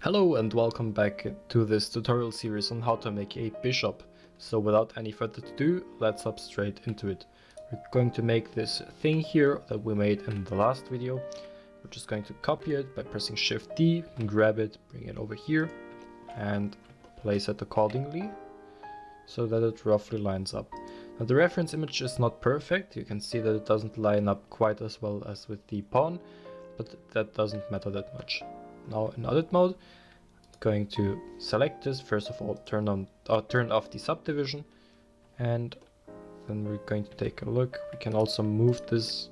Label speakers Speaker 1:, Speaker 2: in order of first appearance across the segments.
Speaker 1: Hello and welcome back to this tutorial series on how to make a bishop. So without any further ado, let's hop straight into it. We're going to make this thing here that we made in the last video. We're just going to copy it by pressing Shift D, grab it, bring it over here and place it accordingly so that it roughly lines up. Now the reference image is not perfect. You can see that it doesn't line up quite as well as with the pawn, but that doesn't matter that much. Now in edit mode, I'm going to select this. First of all, turn off the subdivision, and then we're going to take a look. We can also move this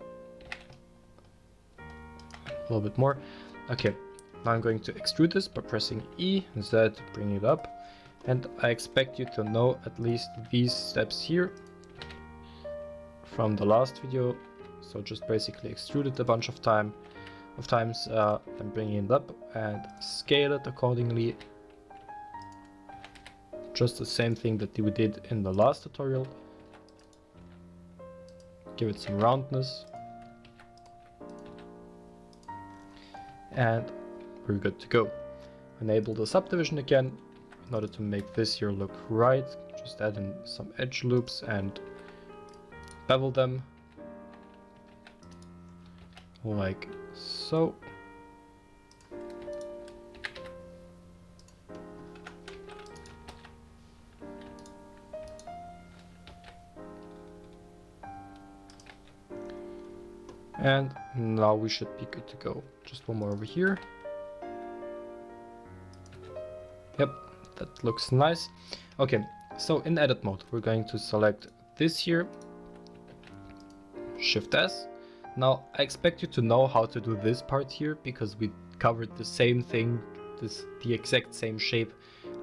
Speaker 1: a little bit more. Okay, now I'm going to extrude this by pressing E, Z, bring it up, and I expect you to know at least these steps here from the last video. So just basically extrude it a bunch of times, then bring it up and scale it accordingly. Just the same thing that we did in the last tutorial. Give it some roundness. And we're good to go. Enable the subdivision again in order to make this here look right. Just add in some edge loops and bevel them like so. And now we should be good to go. Just one more over here. Yep, that looks nice. Okay, so in edit mode, we're going to select this here, Shift S. Now I expect you to know how to do this part here because we covered the same thing, the exact same shape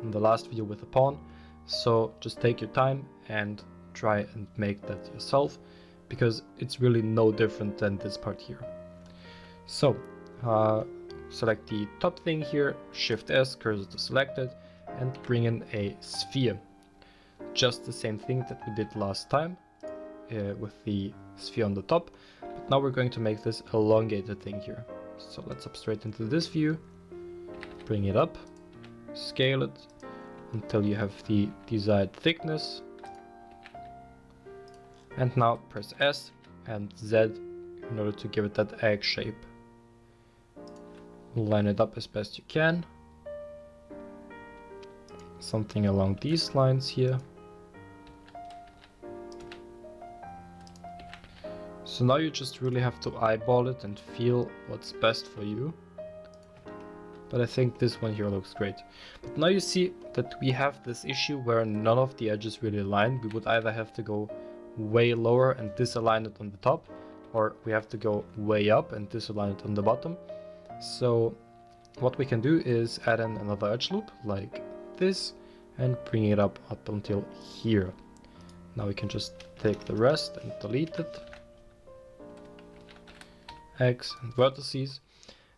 Speaker 1: in the last video with the pawn. So just take your time and try and make that yourself, because it's really no different than this part here. So select the top thing here, Shift S, cursor to selected, and bring in a sphere. Just the same thing that we did last time with the sphere on the top, but now we're going to make this elongated thing here. So let's hop straight into this view, bring it up, scale it until you have the desired thickness. And now press S and Z in order to give it that egg shape. Line it up as best you can. Something along these lines here. So now you just really have to eyeball it and feel what's best for you. But I think this one here looks great. But now you see that we have this issue where none of the edges really align. We would either have to go way lower and disalign it on the top, or we have to go way up and disalign it on the bottom. So what we can do is add in another edge loop like this and bring it up until here. Now we can just take the rest and delete it, X and vertices.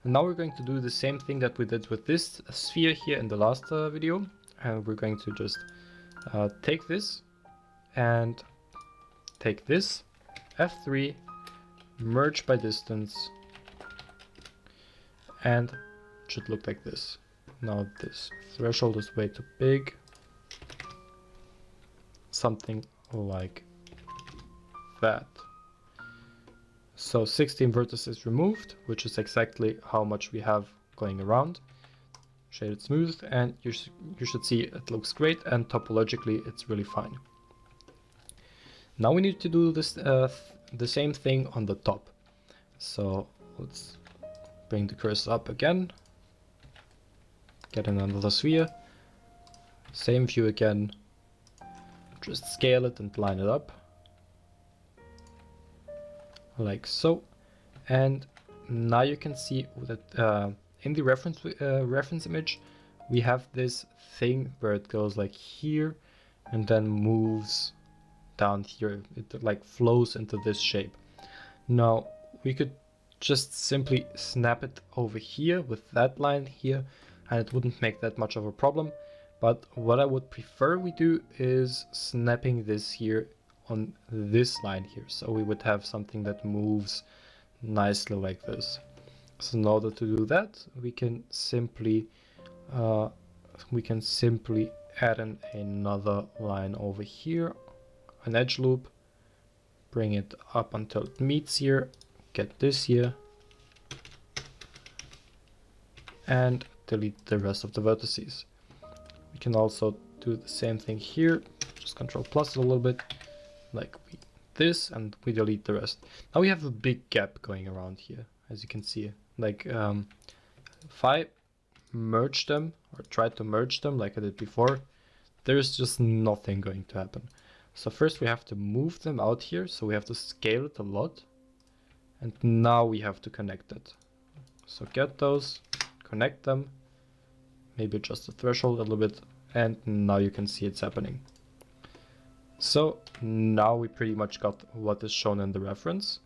Speaker 1: And now we're going to do the same thing that we did with this sphere here in the last video, and we're going to just take this and take this, F3, merge by distance, and it should look like this. Now this threshold is way too big. Something like that. So 16 vertices removed, which is exactly how much we have going around. Shaded smooth, and you should see it looks great, and topologically it's really fine. Now we need to do this the same thing on the top. So let's bring the cursor up again, get in another sphere, same view again, just scale it and line it up like so. And now you can see that in the reference image we have this thing where it goes like here and then moves down here. It like flows into this shape. Now we could just simply snap it over here with that line here, and it wouldn't make that much of a problem. But what I would prefer we do is snapping this here on this line here, so we would have something that moves nicely like this. So in order to do that, we can simply we can simply add in another line over here, an edge loop, bring it up until it meets here, get this here, and delete the rest of the vertices. We can also do the same thing here, just control plus it a little bit, like this, and we delete the rest. Now we have a big gap going around here, as you can see. Like if I merge them or try to merge them like I did before, there's just nothing going to happen. So first we have to move them out here, so we have to scale it a lot, and now we have to connect it. So get those, connect them, maybe adjust the threshold a little bit, and now you can see it's happening. So now we pretty much got what is shown in the reference,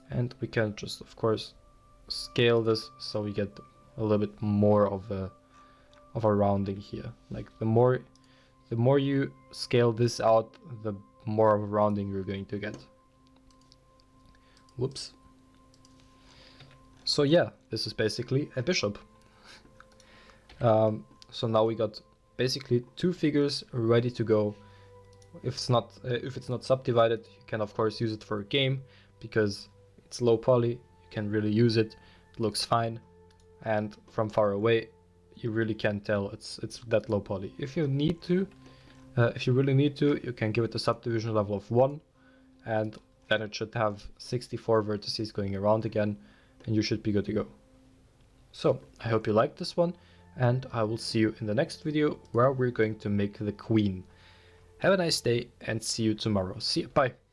Speaker 1: and we can just of course scale this so we get a little bit more of a rounding here. Like the more you scale this out, the more of a rounding you're going to get. Whoops. So yeah, this is basically a bishop. So now we got basically two figures ready to go. If it's not subdivided, you can of course use it for a game because it's low poly. You can really use it. It looks fine, and from far away, you really can't tell it's that low poly. If you need to, if you really need to, you can give it a subdivision level of 1, and then it should have 64 vertices going around again, and you should be good to go. So I hope you liked this one, and I will see you in the next video where we're going to make the queen. Have a nice day and see you tomorrow. See you, bye.